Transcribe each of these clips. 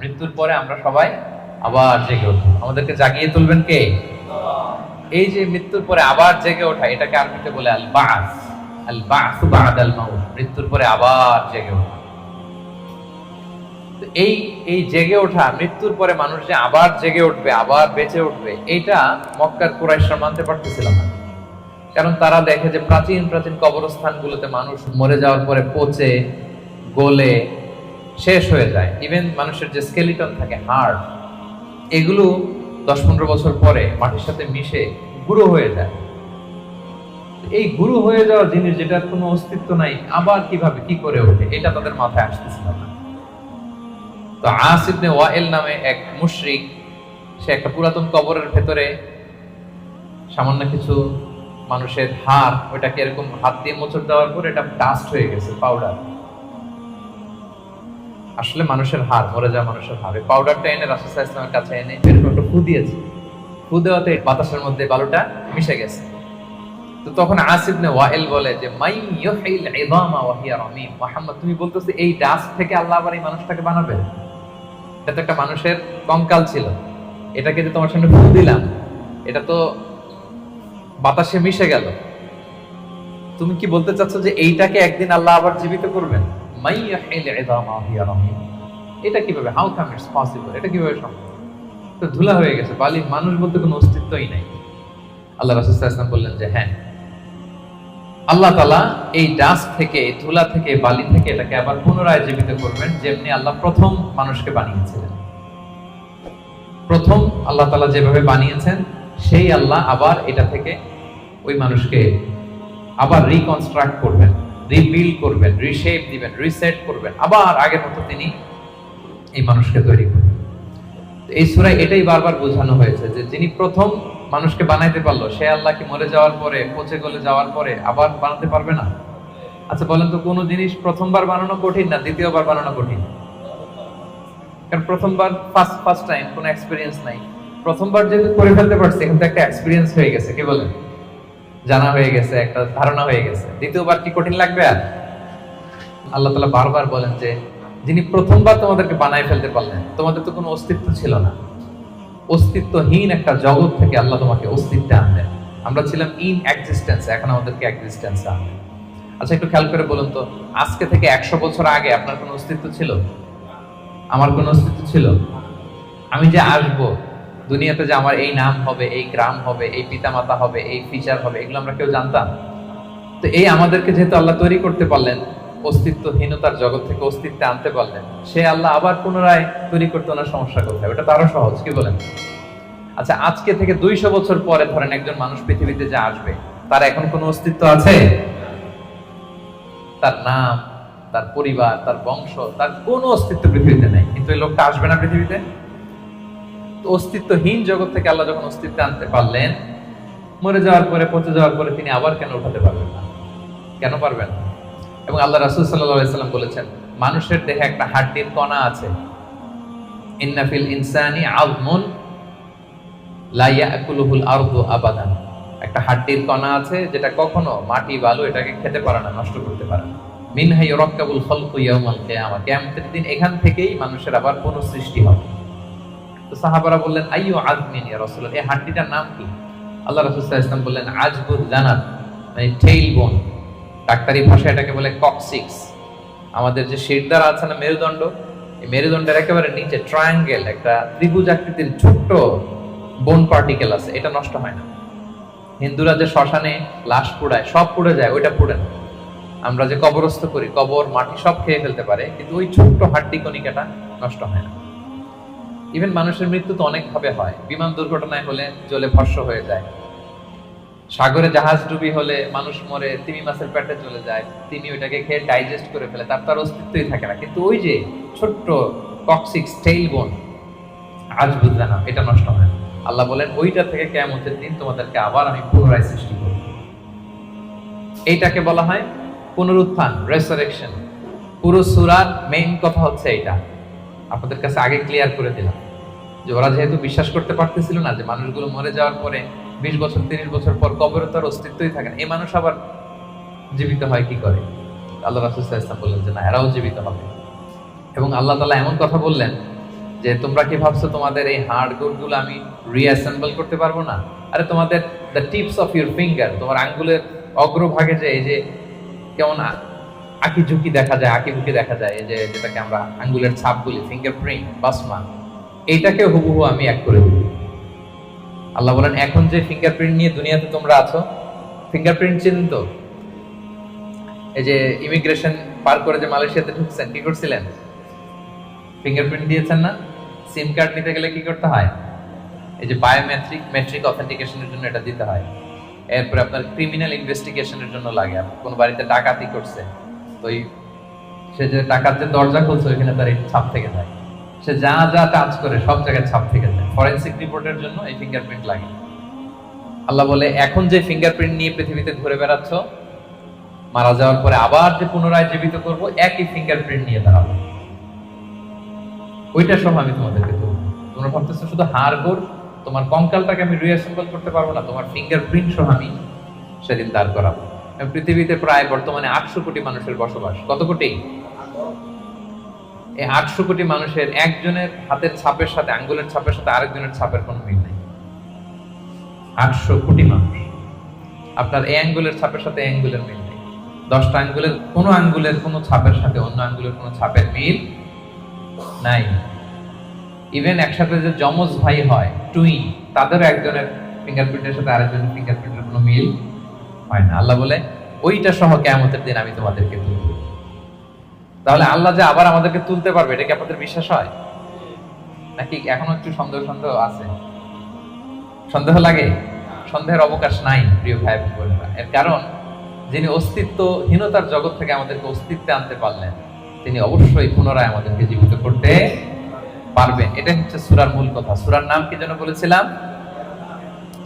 মৃত্যুর পরে আমরা সবাই আবার জেগে উঠবো। আমাদেরকে জাগিয়ে তুলবেন কে? এই যে মৃত্যুর পরে আবার জেগে ওঠা, এটাকে আরবিতে বলে আল বাস। আল বাসু বাদাল মাউত, মৃত্যুর পরে আবার জেগে ওঠা। এই এই জেগে ওঠা, মৃত্যুর পরে মানুষ যে আবার জেগে উঠবে, আবার বেঁচে উঠবে, এটা মক্কার কুরাইশরা মানতে পারতেছিল না। কারণ তারা দেখে যে প্রাচীন প্রাচীন কবরস্থানগুলোতে মানুষ মরে যাওয়ার পরে পচে গলে শেষ হয়ে যায়। ইভেন মানুষের যে স্কেলিটন থাকে, হাড়, এগুলো 10-15 বছর পরে মাটির সাথে মিশে গুঁড়ো হয়ে যায়। এই গুঁড়ো হয়ে যাওয়া জিনিস, যেটার কোনো অস্তিত্ব নাই, আবার কিভাবে কি করে ওঠে, এটা তাদের মাথায় আসতেছিল না। তো আস ইবনে ওয়াইল নামে এক মুশরিক, সে একটা পুরাতন কবরের ভেতরে সামান্য কিছু মানুষের হাড়, ওইটাকে এরকম হাত দিয়ে মোচড় দেওয়ার পর এটা ডাস্ট হয়ে গেছে, পাউডার। আসলে মানুষের হাড়, মরে যাওয়া মানুষের হাড়, এই পাউডারটা এনে রাসূল সাল্লাল্লাহু আলাইহি ওয়াসাল্লামের কাছে এনে এরকম একটা ফু দিয়েছে। ফু দেওয়াতে বাতাসের মধ্যে বালুটা মিশে গেছে। তো তখন আস ইবনে ওয়াইল বলে যে মাই ইউহিল ইযামা ওয়া হিয়া রামীম, মুহাম্মদ তুমি বলতেছো এই ডাস্ট থেকে আল্লাহ আবার এই মানুষটাকে বানাবে? এটা তো একটা মানুষের কঙ্কাল ছিল, এটাকে যে তোমার সামনে ফু দিলাম, এটা তো বাতাসে মিশে গেল। তুমি কি বলতে চাচ্ছ যে এইটাকে একদিন আল্লাহ আবার জীবিত করবেন? মাই ইউহিল ইযামা ওয়া হিয়া রামীম, এটা কিভাবে? How come it's possible? এটা কিভাবে সম্ভব? তো ধুলা হয়ে গেছে, বালি, মানুষ বলতে কোনো অস্তিত্বই নাই। আল্লাহ রাসূল সাল্লাল্লাহু আলাইহি ওয়াসাল্লাম বললেন যে হ্যাঁ, আল্লাহ তাআলা এই ডাস্ট থেকে, এই ধুলা থেকে, বালি থেকে এটাকে আবার পুনরায় জীবিত করবেন, যেমনি আল্লাহ প্রথম মানুষকে বানিয়েছিলেন। প্রথম আল্লাহ তাআলা যেভাবে বানিয়েছেন, সেই আল্লাহ আবার এটা থেকে ওই মানুষকে আবার রিকনস্ট্রাক্ট করবেন, রিবিল্ড করবেন, রিশেপ দিবেন, রিসেট করবেন, আবার আগের মতো তিনি এই মানুষকে তৈরি করবেন। এই সূরায় এটাই বারবার বোঝানো হয়েছে যে যিনি প্রথম মানুষকে বানাইতে পারলো, সে আল্লাহ কি মরে যাওয়ার পরে, পচে গলে যাওয়ার পরে আবার বানাতে পারবে না? আচ্ছা বলেন তো, কোন জিনিস প্রথমবার বানানো কঠিন না দ্বিতীয়বার বানানো কঠিন? কারণ প্রথমবার ফার্স্ট টাইম, কোনো এক্সপেরিয়েন্স নাই। প্রথমবার যেহেতু করে ফেলতে পারছে, এখন তো একটা এক্সপেরিয়েন্স হয়ে গেছে, কি বলেন, জানা হয়ে গেছে, একটা ধারণা হয়ে গেছে। দ্বিতীয়বার কি কঠিন লাগবে আর? আল্লাহ তাআলা বারবার বলেন যে যিনি প্রথমবার তোমাদেরকে বানাই ফেলতে পারলেন, তোমাদের তো কোনো অস্তিত্ব ছিল না, অস্তিত্বহীন একটা জগৎ থেকে আল্লাহ তোমাকে অস্তিত্বে আনলেন। আমরা ছিলাম ইন এক্সিস্টেন্স, এখন আমাদেরকে এক্সিস্টেন্সে আনলেন। আচ্ছা একটু খেয়াল করে বলুন তো, আজকে থেকে 100 বছর আগে আপনার কোনো অস্তিত্ব ছিল? আমার কোনো অস্তিত্ব ছিল? আমি যে আসবো দুনিয়াতে, যে আমার এই নাম হবে, এই গ্রাম হবে, এই পিতামাতা হবে, এই ফিচার হবে, এগুলো আমরা কেউ জানতাম? তো এই আমাদেরকে যেহেতু আল্লাহ তৈরি করতে পারলেন, অস্তিত্বহীনতার জগৎ থেকে অস্তিত্বে আনতে পারলেন, সে আল্লাহ আবার পুনরায় তৈরি করতে ওনার সমস্যা কোথায়? ওটা তো আরো সহজ, কি বলেন? আচ্ছা আজকে থেকে 200 বছর পরে ধরেন একজন মানুষ পৃথিবীতে যে আসবে, তার এখন কোনো অস্তিত্ব আছে? তার নাম, তার পরিবার, তার বংশ, তার কোনো অস্তিত্ব পৃথিবীতে নেই। কিন্তু এই লোকটা আসবে না পৃথিবীতে? তো অস্তিত্বহীন জগৎ থেকে আল্লাহ যখন অস্তিত্বে আনতে পারলেন, মরে যাওয়ার পরে, পচে যাওয়ার পরে তিনি আবার কেন উঠাতে পারবেন না? কেন পারবেন না? এবং আল্লাহ রাসূল সাল্লাল্লাহু আলাইহি ওয়াসাল্লাম বলেছেন, মানুষের দেহে একটা হাড্ডির কণা আছে, ইন্না ফিল ইনসানি আযমুন লা ইয়াকুলুহুল আরদু আবাদান। একটা হাড্ডির কণা আছে যেটা কখনো মাটি বালু এটাকে খেতে পারে না, নষ্ট করতে পারে না। মিনহা ইউরাক্কাবুল খালকু ইয়াউমাল কিয়ামা, কিয়ামতের দিন এখান থেকেই মানুষের আবার পুনঃসৃষ্টি হবে। তো সাহাবারা বললেন আইয়ু আযমিন ইয়া রাসূলুল্লাহ, এই হাড্ডিটার নাম কি? আল্লাহ রাসূল সাল্লাল্লাহু আলাইহি ওয়াসাল্লাম বললেন আজবুল জানাব, মানে টেইল বোন। ডাক্তারি ভাষায় এটাকে বলে কক্সিক্স। আমাদের যে শিরদাঁড়া আছে না, মেরুদণ্ড, এই মেরুদণ্ডের একেবারে নিচে ট্রায়াঙ্গেল একটা ত্রিভুজ আকৃতির ছোট্ট বোন পার্টিকেল আছে, এটা নষ্ট হয় না। হিন্দুরা যে শ্মশানে লাশ পোড়ায়, সব পুড়ে যায়, ওইটা পুড়ে না। আমরা যে কবরস্থ করি, কবর মাটি সব খেয়ে ফেলতে পারে, কিন্তু ওই ছোট্ট হাড্ডি কণিকাটা নষ্ট হয় না। ইভেন মানুষের মৃত্যু তো অনেক ভাবে হয়। বিমান দুর্ঘটনায় হলে জ্বলে ভস্ম হয়ে যায়, সাগরে জাহাজ ডুবি হলে মানুষ মরে, তিমি মাছের পেটে চলে যায়, তিমি ওইটাকে খেয়ে ডাইজেস্ট করে ফেলে, তার অস্তিত্বই থাকে না। কিন্তু ওই যে ছোট্ট কক্সিক্স টেইল বোন আজ বুঝলে না, এটা নষ্ট হয় না। আল্লাহ বলেন ওইটা থেকে কিয়ামতের দিন তোমাদেরকে আবার আমি পুনরায় সৃষ্টি করব। এইটাকে বলা হয় পুনরুত্থান, রেসারেকশন। পুরো সূরার মেইন কথা হচ্ছে এইটা। আপনাদের কাছে আগে ক্লিয়ার করে দিলাম যে ওরা যেহেতু বিশ্বাস করতে পারতেছিল না যে মানুষগুলো মরে যাওয়ার পরে 20 বছর 30 বছর পর কবরে তার অস্তিত্বই থাকে না, এই মানুষ আবার জীবিত হয় কি করে? আল্লাহ রাসূল সাল্লাল্লাহু আলাইহি ওয়াসাল্লাম বললেন যে না, এরাও জীবিত হবে। এবং আল্লাহ তাআলা এমন কথা বললেন যে তোমরা কি ভাবছো তোমাদের এই হাড় গোড়গুলো আমি রিঅ্যাসেম্বল করতে পারবো না? আরে তোমাদের the tips of your finger, তোমার আঙ্গুলের অগ্রভাগে যে এই যে কেমন আঁকি ঝুঁকি দেখা যায়, আঁকি বুকি দেখা যায়, এই যে যেটাকে আমরা আঙ্গুলের ছাপ বলি, ফিঙ্গারপ্রিন্ট, বাসমা, এইটাকে হুবহু আমি এক করে দেব। আল্লাহ বলেন এখন যে ফিঙ্গারপ্রিন্ট নিয়ে দুনিয়াতে তোমরা আছো, ফিঙ্গারপ্রিন্ট চিনেন তো? এই যে ইমিগ্রেশন পার করে যে মালয়েশিয়াতে ঢুকছেন, কি করছিলেন? ফিঙ্গারপ্রিন্ট দিয়েছেন না? সিম কার্ড নিতে গেলে কি করতে হয়? এই যে মেট্রিক অথেন্টিকেশনের জন্য এটা দিতে হয়। এরপরে আপনার ক্রিমিনাল ইনভেস্টিগেশনের জন্য লাগে। কোন বাড়িতে ডাকাতি করছে, তো সে যে ডাকাত যে দরজা খুলছে ওইখানে তার এই ছাপ থেকে যায়। সে যা যা টাচ করে সব জায়গায় ছাপ থেকে যায়। ফরেনসিক রিপোর্টের জন্য এই ফিঙ্গারপ্রিন্ট লাগে। আল্লাহ বলে এখন যে ফিঙ্গারপ্রিন্ট নিয়ে পৃথিবীতে ঘুরে বেড়াচ্ছ, মারা যাওয়ার পরে আবার যে পুনরায় জীবিত করব, একই ফিঙ্গারপ্রিন্ট নিয়ে দাঁড়াবো, ওইটা সব আমি তোমাদেরকে দেবো। তোমরা ভাবতেছো শুধু হাড় গোড়, তোমার কঙ্কালটাকে আমি রিঅ্যাসেম্বল করতে পারবো না, তোমার ফিঙ্গারপ্রিন্ট সহ আমি সেদিন দাঁড় করাবো। পৃথিবীতে প্রায় বর্তমানে 800 কোটি মানুষের বসবাস। কত কোটি? এই 800 কোটি মানুষের একজনের হাতের ছাপের সাথে, আঙ্গুলের ছাপের সাথে আরেকজনের ছাপের কোনো মিল নেই। 800 কোটি মানুষ, আপনার এই আঙ্গুলের ছাপের সাথে এই আঙ্গুলের মিল নেই। 10টা আঙ্গুলের কোনো আঙ্গুলের কোনো ছাপের সাথে অন্য আঙ্গুলের কোনো ছাপের মিল নাই। ইভেন একসাথে যে যমজ ভাই হয়, টুইন, তাদেরও একজনের ফিঙ্গারপ্রিন্টের সাথে আরেকজনের ফিঙ্গারপ্রিন্টের কোনো মিল হয় না। আল্লাহ বলে ওইটা সহ কিয়ামতের দিন আমি তোমাদেরকে তুলব। তাহলে আল্লাহ যে আবার আমাদেরকে তুলতে পারবে, এটা কি আপনাদের বিশ্বাস হয় নাকি এখনো একটু সন্দেহ সন্দেহ আছে? সন্দেহ লাগে? সন্দেহের অবকাশ নাই প্রিয় ভাই বোনেরা। এর কারণ যিনি অস্তিত্বহীনতার জগৎ থেকে আমাদেরকে অস্তিত্বে আনতে পারলেন, তিনি অবশ্যই পুনরায় আমাদেরকে জীবিত করতে পারবেন। এটা হচ্ছে সূরার মূল কথা। সূরার নাম কি যেন বলেছিলাম?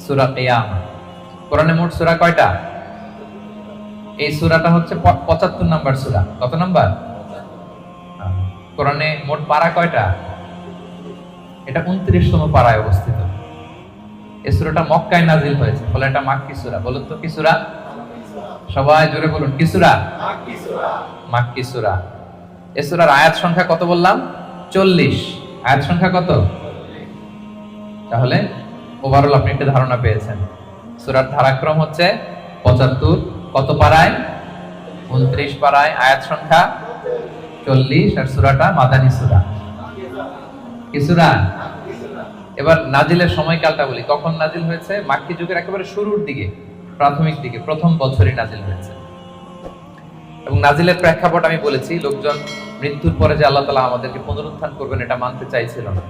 সূরা কিয়ামা। কোরআনে মোট সূরা কয়টা? এই সূরাটা হচ্ছে 75 নাম্বার সূরা। কত নাম্বার? কোরআনে মোট পারা কয়টা? এটা 29তম পারায় অবস্থিত। এই সূরাটা মক্কায় নাজিল হয়েছে, ফলে এটা মাক্কি সূরা। বলুন তো কি সূরা? সবাই জোরে বলুন, কি সূরা? মাক্কি সূরা। মাক্কি সূরা। এই সূরার আয়াত সংখ্যা কত বললাম? 40। আয়াত সংখ্যা কত? তাহলে ওভারঅল আপনি একটা ধারণা পেয়েছেন। সূরার ধারাক্রম হচ্ছে 75। কত পারায়? 29 পারায়, আয়াত সংখ্যা 40। আর সূরাটা মাদানী সূরা। কি সূরা? এবার নাজিলের সময়কালটা বলি। কখন নাজিল হয়েছে? মাক্কি যুগের একেবারে শুরুর দিকে, প্রাথমিক দিকে, প্রথম বছরই নাজিল হয়েছে। এবং নাজিলের প্রেক্ষাপট আমি বলেছি, লোকজন মৃত্যুর পরে যে আল্লাহ তাআলা আমাদেরকে পুনরুত্থান করবেন এটা মানতে চাইছিল না।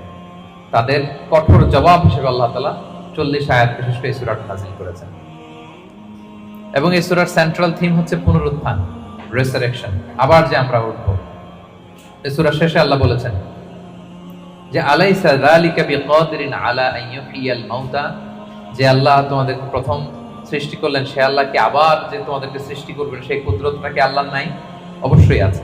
তাদের কঠোর জবাব হিসেবে আল্লাহ তাআলা 40 আয়াত বিশিষ্ট এই সূরাটা নাজিল করেছেন। এবং এই সূরার সেন্ট্রাল থিম হচ্ছে পুনরুত্থান, রেসারেকশন, আবার যে আমরা উঠবো। এই সূরার শেষে আল্লাহ বলেছেন যে আলাইসা যালিকা বিকাদিরিন আলা আন ইউহিয়াল মাউতা, যে আল্লাহ তোমাদেরকে প্রথম সৃষ্টি করলেন, সে আল্লাহ কি আবার যে তোমাদেরকে সৃষ্টি করবেন সেই কুদরতটা কি আল্লাহর নাই? অবশ্যই আছে।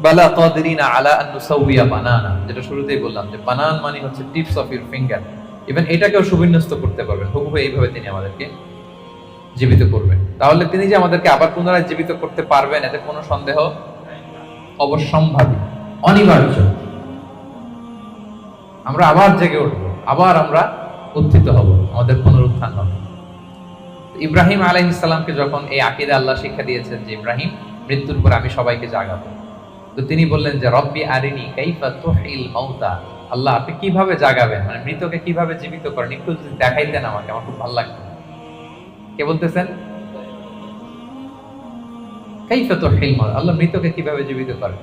বালা কাদিরিনা আলা আন নুসাউইয়া বানানা, যেটা শুরুতেই বললাম যে বানান মানে হচ্ছে tips of your finger. Even এটাকেও সুবিন্যস্ত করতে পারবেন। হুবহু এইভাবে তিনি আমাদেরকে জীবিত করবেন। তাহলে তিনি যে আমাদেরকে আবার পুনরায় জীবিত করতে পারবেন, এতে কোনো সন্দেহ অবশ্যম্ভাবী, অনিবার্য। আমরা আবার জেগে উঠবো, আবার আমরা উত্থিত হব, আমাদের পুনরুত্থান হবে। ইব্রাহিম আলাইহিস সালামকে যখন এই আকীদা আল্লাহ শিক্ষা দিয়েছেন যে ইব্রাহিম, মৃত্যুর পর আমি সবাইকে জাগাবো, তো তিনি বললেন যে রব্বি আরিনি কাইফা তুহিল মাউতা, আল্লাহ আপনি কিভাবে জাগাবেন, মানে মৃতকে কিভাবে জীবিত করেন, একটু যদি দেখাইতেন আমাকে, আমার খুব ভালো লাগতো। কে বলতেছেন? কাইফা তুহিল মাউতা, আল্লাহ মৃতকে কিভাবে জীবিত করেন।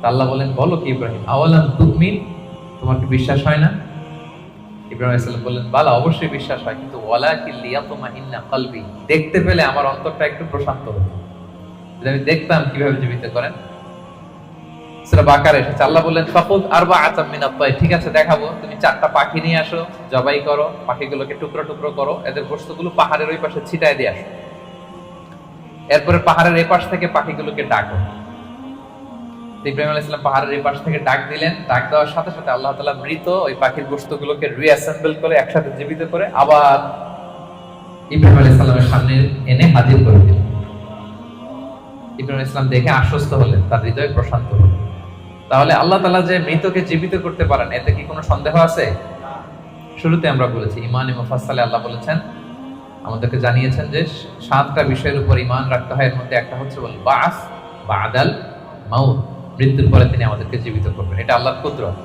তা আল্লাহ বলেন বলো কি ইব্রাহিম, আওয়ালাম তুমিন, তোমার কি বিশ্বাস হয় না? ইব্রাহিম আলাইহিস সালাম বললেন বালা, অবশ্যই বিশ্বাস হয়, কিন্তু ওয়ালাকিন লিয়াতমাইন্না কলবি, দেখতে পেলে আমার অন্তরটা একটু প্রশান্ত হতো, যদি আমি দেখতাম কিভাবে জীবিত করেন। সূরা বাকারা এসেছে, আল্লাহ বললেন ফাকুদ আরবাআতাম মিনাত তায়র, ঠিক আছে দেখাবো, তুমি 4টা পাখি নিয়ে আসো, জবাই করো, পাখিগুলোকে টুকরো টুকরো করো, এদের গোশতগুলো পাহাড়ের ওই পাশে ছিটায় দিয়ে আসো, এরপরে পাহাড়ের এই পাশ থেকে পাখিগুলোকে ডাকো। ইব্রাহিম আলাইহিস সালাম পাহাড়ের এই পাশ থেকে ডাক দিলেন। ডাক দেওয়ার সাথে সাথে আল্লাহ তাআলা মৃত ওই পাখির গোশতগুলোকে রিঅ্যাসেম্বল করে একসাথে জীবিত করে আবার ইব্রাহিম আলাইহিস সালামের সামনে এনে হাজির করে দিলেন। ইব্রাহিম আলাইহিস সালাম দেখে আশ্বস্ত হলেন, তার হৃদয় প্রশান্ত হলো। তাহলে আল্লাহ তাআলা যে মৃতকে জীবিত করতে পারেন এতে কি কোনো সন্দেহ আছে? শুরুতে আমরা বলেছি ইমানে মুফাসসালে আল্লাহ বলেছেন, আমাদেরকে জানিয়েছেন যে 7টা বিষয়ের উপর ঈমান রাখতে হয়। এর মধ্যে একটা হচ্ছে বল বাস বাদাল মাউত, মৃত্যুর পরে তিনি আমাদেরকে জীবিত করবেন, এটা আল্লাহর কুদরত।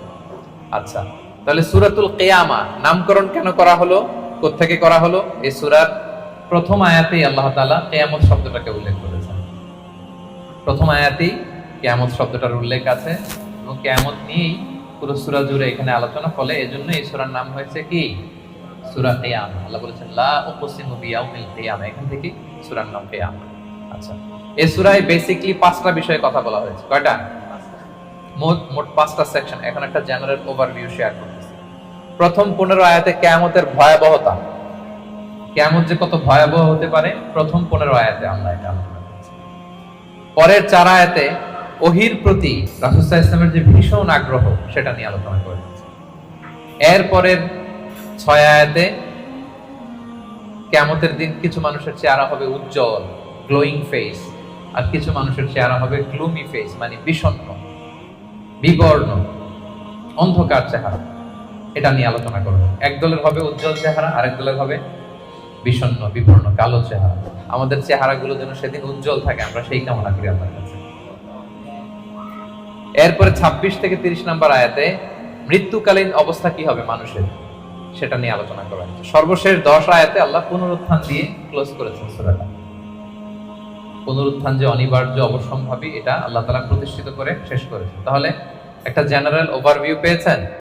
আচ্ছা, তাহলে সূরাতুল কিয়ামা নামকরণ কেন করা হলো, কোত্থেকে করা হলো? এই সূরার প্রথম আয়াতেই আল্লাহ তাআলা কিয়ামত শব্দটাকে উল্লেখ করেছেন। প্রথম আয়াতেই কিয়ামত শব্দটার উল্লেখ আছে এবং কিয়ামত নিয়েই পুরো সূরা জুড়ে এখানে আলোচনা, ফলে এজন্য এই সূরার নাম হয়েছে কি? সূরা কিয়ামা। আল্লাহ বলেছেন লা উকসিমু বিয়াউমিল কিয়ামা, এখান থেকে সূরার নাম কিয়ামা। আচ্ছা, এই সূরায় বেসিক্যালি 5টা বিষয়ে কথা বলা হয়েছে। কয়টা? মোট 5টা সেকশন। এখন একটা জেনারেল ওভারভিউ শেয়ার করতেছি। প্রথম 15 আয়াতে কিয়ামতের ভয়াবহতা, কিয়ামত যে কত ভয়াবহ হতে পারে, প্রথম 15 আয়াতে আল্লাহ এটা আলোচনা করেছেন। পরের 4 আয়াতে ওহীর প্রতি রাসূল সাল্লাল্লাহু আলাইহি ওয়াসাল্লামের যে ভীষণ আগ্রহ সেটা নিয়ে আলোচনা করেছেন। এর পরের 6 আয়াতে কিয়ামতের দিন কিছু মানুষের চেহারা হবে উজ্জ্বল, গ্লোয়িং ফেস, আর কিছু মানুষের চেহারা হবে গ্লুমি ফেস, মানে বিষণ্ণ, বিবর্ণ, অন্ধকার চেহারা। এটা নিয়ে আলোচনা করব। এক দলের হবে উজ্জ্বল চেহারা, আরেক দলের হবে বিষণ্ণ, বিবর্ণ, কালো চেহারা। আমাদের চেহারাগুলো যেন সেদিন উজ্জ্বল থাকে, আমরা সেই কামনা করি আল্লাহর কাছে। এরপরে 26 থেকে 30 নম্বর আয়াতে মৃত্যুকালীন অবস্থা কি হবে মানুষের, সেটা নিয়ে আলোচনা করা হয়েছে। সর্বশেষ 10 আয়াতে আল্লাহ পুনরুত্থান দিয়ে ক্লোজ করেছেন সূরাটা। পুনরুত্থান যে অনিবার্য, অবশ্যম্ভাবী, এটা আল্লাহ তাআলা প্রতিষ্ঠিত করে শেষ করেছেন। তাহলে একটা জেনারেল ওভারভিউ পেয়েছেন।